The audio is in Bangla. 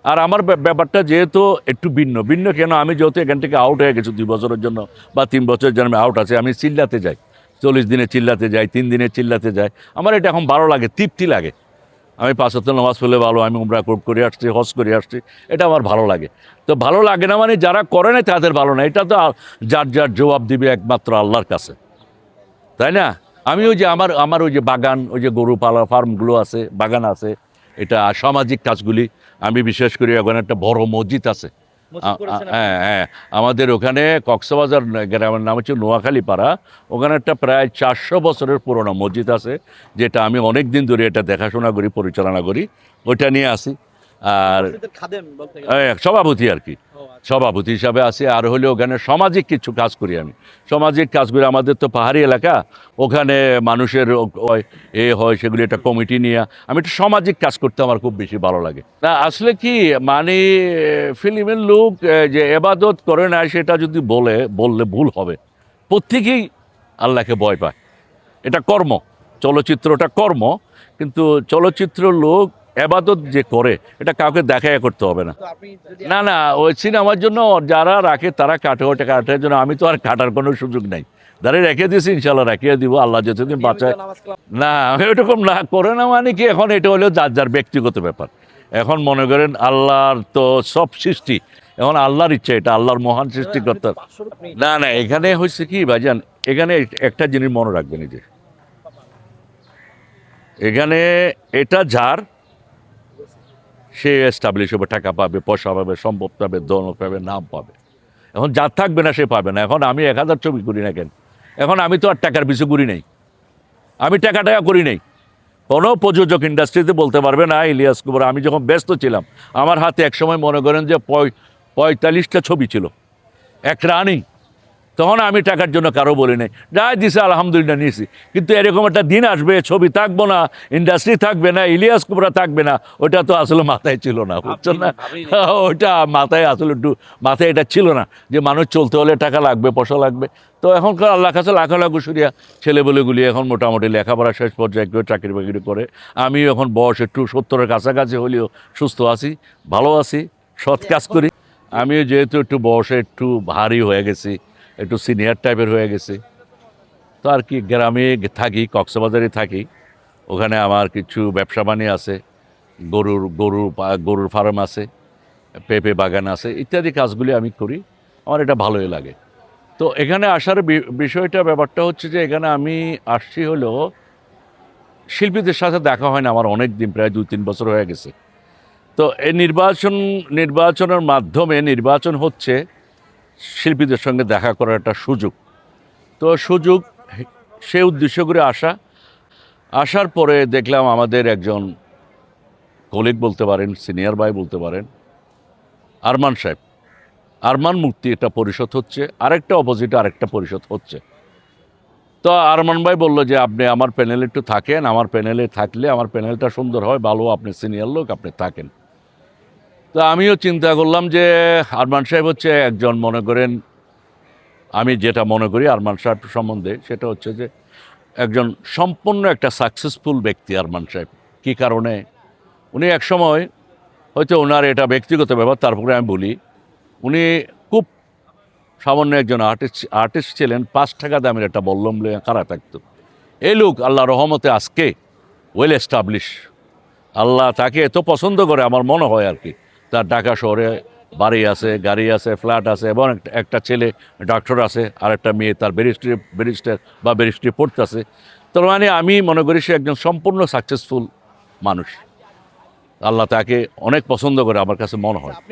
আর আমার ব্যাপারটা যেহেতু একটু ভিন্ন ভিন্ন কেন, আমি যেহেতু এখান থেকে আউট হয়ে গেছি 2 বছরের জন্য বা 3 বছরের জন্য আমি আউট আছি, আমি চিল্লাতে যাই, 40 দিনে চিল্লাতে যাই, 3 দিনে চিল্লাতে যাই, আমার এটা এখন ভালো লাগে, তৃপ্তি লাগে। আমি 5 ওয়াক্ত নামাজ পড়লে ভালো, আমি উমরা করে আসছি, হজ করে আসছি, এটা আমার ভালো লাগে। তো ভালো লাগে না মানে যারা করে না তাদের ভালো না, এটা তো যার যার জবাব দিবে একমাত্র আল্লাহর কাছে, তাই না? আমি ওই যে আমার আমার ওই যে বাগান, ওই যে গরু পালা ফার্মগুলো আছে, বাগান আছে, এটা সামাজিক কাজগুলি আমি বিশেষ করি। ওখানে একটা বড় মসজিদ আছে, হ্যাঁ হ্যাঁ, আমাদের ওখানে কক্সবাজার গ্রামের নাম হচ্ছে নোয়াখালী পাড়া, ওখানে একটা প্রায় 400 বছরের পুরনো মসজিদ আছে, যেটা আমি অনেক দিন ধরে এটা দেখাশোনা করি, পরিচালনা করি, ওইটা নিয়ে আসি। আর সভাপতি আর কি, সভাপতি হিসাবে আছি। আর হলে ওখানে সামাজিক কিছু কাজ করি আমি, সামাজিক কাজগুলি, আমাদের তো পাহাড়ি এলাকা, ওখানে মানুষের হয়, সেগুলি একটা কমিটি নিয়ে আমি একটু সামাজিক কাজ করতে আমার খুব বেশি ভালো লাগে। না আসলে কি মানে, ফিল্মের লোক যে এবাদত করে না সেটা যদি বললে ভুল হবে। প্রত্যেকেই আল্লাহকে ভয় পায়, এটা কর্ম, চলচ্চিত্রটা কর্ম, কিন্তু চলচ্চিত্র লোক এবাদত যে করে এটা কাউকে দেখায় করতে হবে না। না না, ওই সিনেমার জন্য যারা রাখে তারা কাটে, ওটা কাটার জন্য আমি তো আর কাটার কোনো সুযোগ নাই। দাঁড়িয়ে রেখে দিয়েছি, ইনশাল্লাহ রাখিয়ে দিব, আল্লাহ যতদিন বাঁচায়। না এরকম না করে না মানে কি, এখন এটা হলো যার যার ব্যক্তিগত ব্যাপার। এখন মনে করেন আল্লাহর তো সব সৃষ্টি, এখন আল্লাহর ইচ্ছা, এটা আল্লাহর মহান সৃষ্টিকর্তা। না না, এখানে হচ্ছে কি ভাইজান, এখানে একটা জিনিস মনে রাখবেন, এই যে এখানে এটা যার, সে এস্টাবলিশ হবে, টাকা পাবে, পয়সা পাবে, সম্পদ পাবে, ধন পাবে, নাম পাবে। এখন যার থাকবে না সে পাবে না। এখন আমি 1000 ছবি করি না কেন, এখন আমি তো আর টাকার পিছু করি নাই, আমি টাকা করি নাই। কোনো প্রযোজক ইন্ডাস্ট্রিতে বলতে পারবে না ইলিয়াস কুমার, আমি যখন ব্যস্ত ছিলাম আমার হাতে একসময় মনে করেন যে 45টা ছবি ছিল এক রানিং, তখন আমি টাকার জন্য কারো বলি নাই, যাই দিছে আলহামদুলিল্লাহ নিয়েছি। কিন্তু এরকম একটা দিন আসবে, ছবি থাকবো না, ইন্ডাস্ট্রি থাকবে না, ইলিয়াস কুবরা থাকবে না, ওটা তো আসলে মাথায় ছিল না, বুঝছেন না? ওইটা মাথায় আসলে একটু মাথায় এটা ছিল না যে মানুষ চলতে হলে টাকা লাগবে, পয়সা লাগবে। তো এখনকার আল্লাহ কাছে লাখা লাখু সুরিয়া ছেলেবেলেগুলি এখন মোটামুটি লেখাপড়া শেষ পর্যায়ে কেউ চাকরি বাকরি করে। আমি এখন বয়স একটু 70-এর কাছাকাছি হলেও সুস্থ আছি, ভালো আছি, সৎ কাজ করি। আমি যেহেতু একটু বয়সে একটু ভারী হয়ে গেছি, একটু সিনিয়র টাইপের হয়ে গেছে, তো আর কি গ্রামে থাকি, কক্সবাজারে থাকি, ওখানে আমার কিছু ব্যবসা বাণিজ্য আছে, গরুর ফার্ম আছে, পেঁপে বাগান আছে, ইত্যাদি কাজগুলি আমি করি, আমার এটা ভালোই লাগে। তো এখানে আসার ব্যাপারটা হচ্ছে যে এখানে আমি আসছি হলো, শিল্পীদের সাথে দেখা হয় না আমার অনেক দিন, প্রায় 2-3 বছর হয়ে গেছে। তো এই নির্বাচনের মাধ্যমে নির্বাচন হচ্ছে শিল্পীদের সঙ্গে দেখা করার একটা সুযোগ। তো সুযোগ, সে উদ্দেশ্য করে আসার পরে দেখলাম আমাদের একজন কলিগ বলতে পারেন, সিনিয়র ভাই বলতে পারেন, আরমান সাহেব, আরমান মুক্তি একটা পরিষদ হচ্ছে, আরেকটা অপোজিটে আরেকটা পরিষদ হচ্ছে। তো আরমান ভাই বললো যে আপনি আমার প্যানেলে একটু থাকেন, আমার প্যানেলে থাকলে আমার প্যানেলটা সুন্দর হয়, ভালো, আপনি সিনিয়র লোক, আপনি থাকেন। তো আমিও চিন্তা করলাম যে আরমান সাহেব হচ্ছে একজন, মনে করেন আমি যেটা মনে করি আরমান সাহেব সম্বন্ধে, সেটা হচ্ছে যে একজন সম্পূর্ণ একটা সাকসেসফুল ব্যক্তি আরমান সাহেব। কী কারণে, উনি একসময়, হয়তো ওনার এটা ব্যক্তিগত ব্যাপার, তারপরে আমি বলি, উনি খুব সামান্য একজন আর্টিস্ট ছিলেন, 5 টাকা দামের একটা বল্লম লয়ে খাড়া থাকতো। এই লোক আল্লাহ রহমতে আজকে ওয়েল এস্টাবলিশ, আল্লাহ তাকে এত পছন্দ করে আমার মনে হয় আর কি। তার ঢাকা শহরে বাড়ি আছে, গাড়ি আছে, ফ্ল্যাট আছে, এবং একটা ছেলে ডক্টর আছে, আর একটা মেয়ে তার ব্যারিস্টারি পড়তেছে। তার মানে আমি মনে করি সে একজন সম্পূর্ণ সাকসেসফুল মানুষ, আল্লাহ তাকে অনেক পছন্দ করে আমার কাছে মনে হয়।